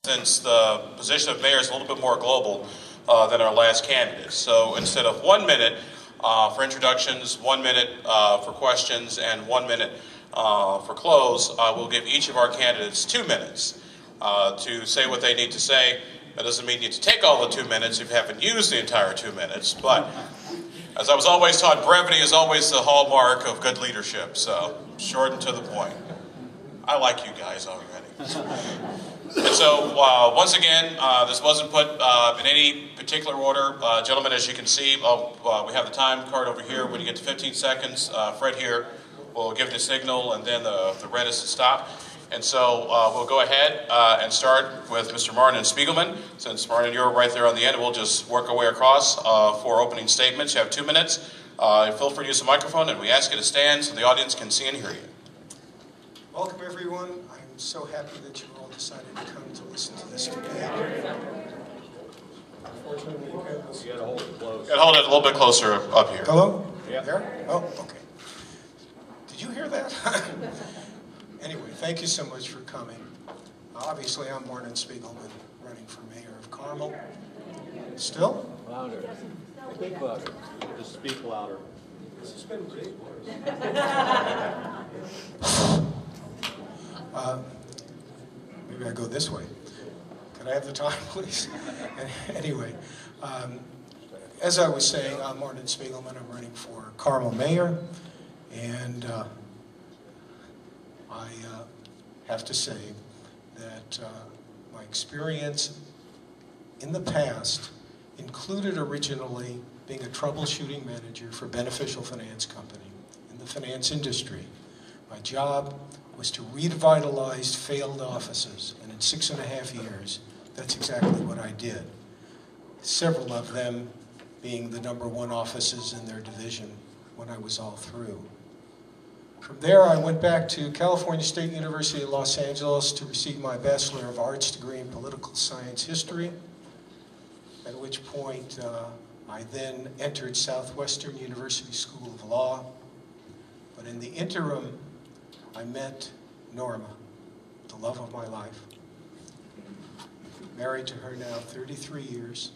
since the position of mayor is a little bit more global than our last candidate. So instead of 1 minute for introductions, 1 minute for questions, and 1 minute for close, we'll give each of our candidates 2 minutes to say what they need to say. That doesn't mean you need to take all the 2 minutes if you haven't used the entire 2 minutes, but as I was always taught, brevity is always the hallmark of good leadership, so short and to the point. I like you guys already. And so, once again, this wasn't put in any particular order. Gentlemen, as you can see, we have the time card over here. When you get to 15 seconds, Fred here will give the signal, and then the red is to stop. And so we'll go ahead and start with Mr. Marnin Spigelman. Since Marnin, you're right there on the end, we'll just work our way across for opening statements. You have 2 minutes. Feel free to use the microphone, and we ask you to stand so the audience can see and hear you. Welcome, everyone. I'm so happy that you all decided to come to listen to this today. Unfortunately, you gotta hold it close. You gotta hold it a little bit closer up here. Hello? Yeah. There? Oh, okay. Did you hear that? Anyway, thank you so much for coming. Obviously, I'm Marnin Spigelman, running for mayor of Carmel. Still? Louder. Speak louder. Just speak louder. This has been great. Maybe I go this way. Can I have the time, please? Anyway, as I was saying, I'm Marnin Spigelman. I'm running for Carmel mayor, and I have to say that my experience in the past included originally being a troubleshooting manager for a beneficial finance company in the finance industry. My job was to revitalize failed offices, and in 6.5 years, that's exactly what I did. Several of them being the #1 offices in their division when I was all through. From there, I went back to California State University of Los Angeles to receive my Bachelor of Arts degree in Political Science History, at which point I then entered Southwestern University School of Law. But in the interim, I met Norma, the love of my life. Married to her now 33 years,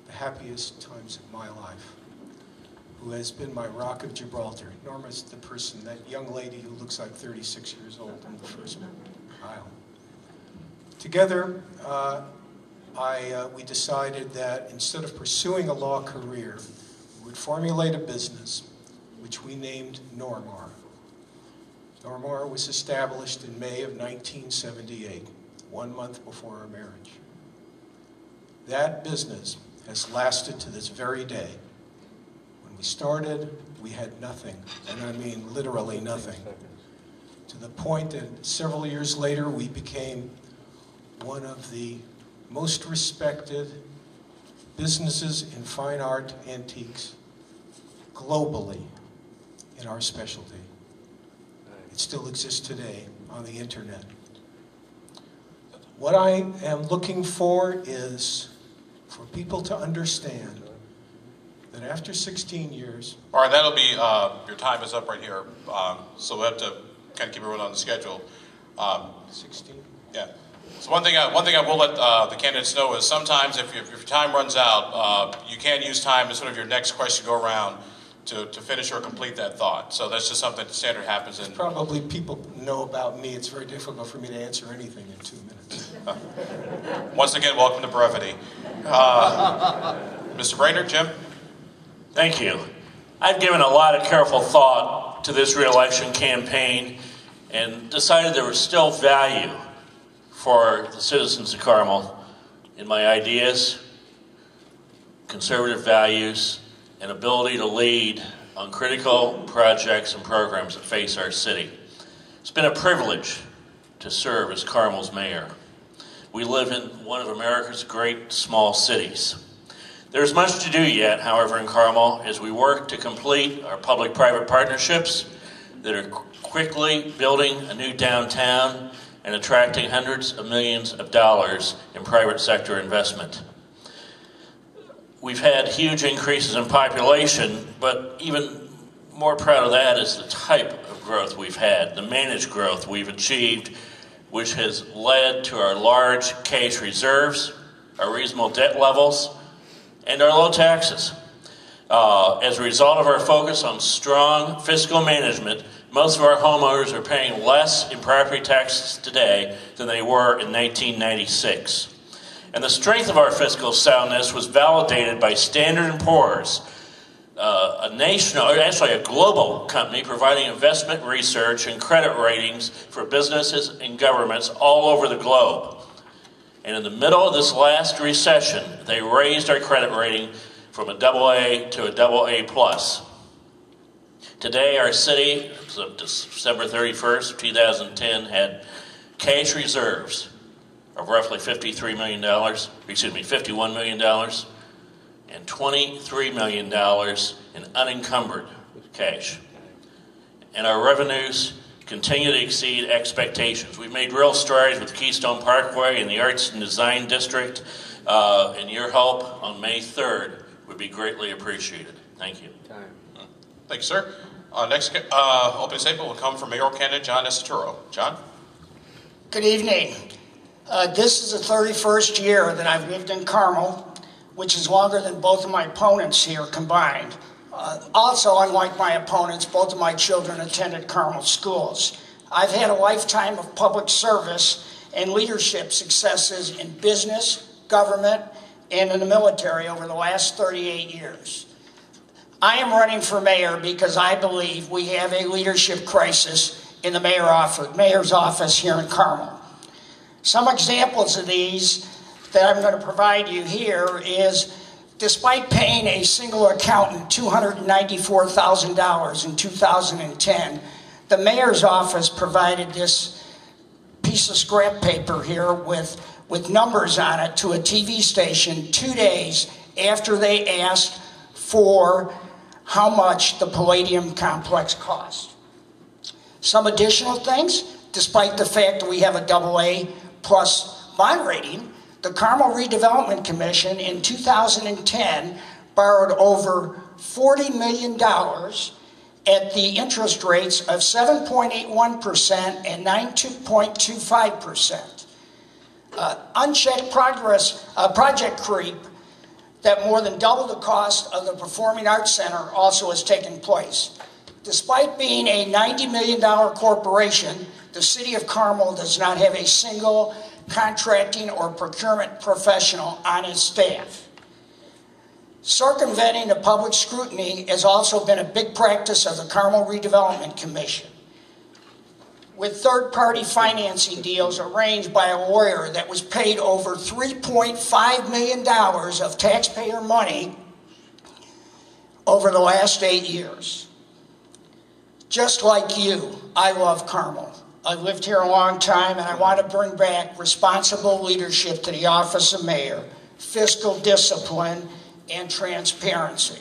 the happiest times of my life, who has been my rock of Gibraltar. Norma's the person, that young lady who looks like 36 years old in the first aisle. Together, we decided that instead of pursuing a law career, we would formulate a business which we named Normar. Normar was established in May of 1978, 1 month before our marriage. That business has lasted to this very day. When we started, we had nothing, and I mean literally nothing, to the point that several years later we became one of the most respected businesses in fine art antiques globally in our specialty. It still exists today on the internet. What I am looking for is for people to understand that after 16 years... All right, that'll be, your time is up right here, so we'll have to kind of keep everyone on the schedule. 16? Yeah. So one thing I will let the candidates know is sometimes if your time runs out, you can use time as sort of your next question go around to finish or complete that thought. So that's just something that standard happens. And probably people know about me. It's very difficult for me to answer anything in 2 minutes. Once again, welcome to brevity. Mr. Brainard, Jim? Thank you. I've given a lot of careful thought to this re-election campaign and decided there was still value for the citizens of Carmel in my ideas, conservative values, and ability to lead on critical projects and programs that face our city. It's been a privilege to serve as Carmel's mayor. We live in one of America's great small cities. There's much to do yet, however, in Carmel as we work to complete our public-private partnerships that are quickly building a new downtown and attracting hundreds of millions of dollars in private sector investment. We've had huge increases in population, but even more proud of that is the type of growth we've had, the managed growth we've achieved which has led to our large cash reserves, our reasonable debt levels, and our low taxes. As a result of our focus on strong fiscal management, most of our homeowners are paying less in property taxes today than they were in 1996. And the strength of our fiscal soundness was validated by Standard & Poor's, a national, or actually a global company providing investment research and credit ratings for businesses and governments all over the globe. And in the middle of this last recession, they raised our credit rating from a AA to a AA+. Today, our city, as of December 31st, 2010, had cash reserves of roughly $51 million, and $23 million in unencumbered cash. And our revenues continue to exceed expectations. We've made real strides with Keystone Parkway and the Arts and Design District, and your help on May 3rd would be greatly appreciated. Thank you. Thank you, sir. Next opening statement will come from mayoral candidate John Accetturo. John? Good evening. This is the 31st year that I've lived in Carmel, which is longer than both of my opponents here combined. Also, unlike my opponents, both of my children attended Carmel schools. I've had a lifetime of public service and leadership successes in business, government, and in the military over the last 38 years. I am running for mayor because I believe we have a leadership crisis in the mayor's office here in Carmel. Some examples of these that I'm going to provide you here is, despite paying a single accountant $294,000 in 2010, the mayor's office provided this piece of scrap paper here with numbers on it to a TV station 2 days after they asked for how much the Palladium complex cost. Some additional things, despite the fact that we have a AA+ bond rating, the Carmel Redevelopment Commission in 2010 borrowed over $40 million at the interest rates of 7.81% and 92.25%. Unchecked project creep that more than double the cost of the Performing Arts Center also has taken place. Despite being a $90 million corporation, the City of Carmel does not have a single contracting or procurement professional on its staff. Circumventing the public scrutiny has also been a big practice of the Carmel Redevelopment Commission, with third-party financing deals arranged by a lawyer that was paid over $3.5 million of taxpayer money over the last 8 years. Just like you, I love Carmel. I've lived here a long time, and I want to bring back responsible leadership to the office of mayor, fiscal discipline, and transparency.